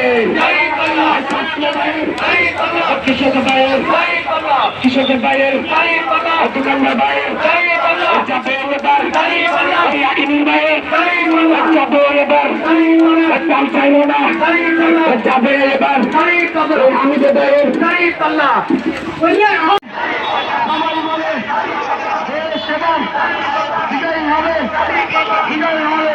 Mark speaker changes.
Speaker 1: ভাইয়ের কৃষকের ভাইয়ের কৃষকের ভাইয়ের দোকানদার ভাইয়ের যাবে এবার আকিনুর ভাইয়ের যাবে এবার কাল চাইল না যাবে এবার হামিদের ভাইয়ের আমার বলে বিজয়ী হবে বিজয়ী হবে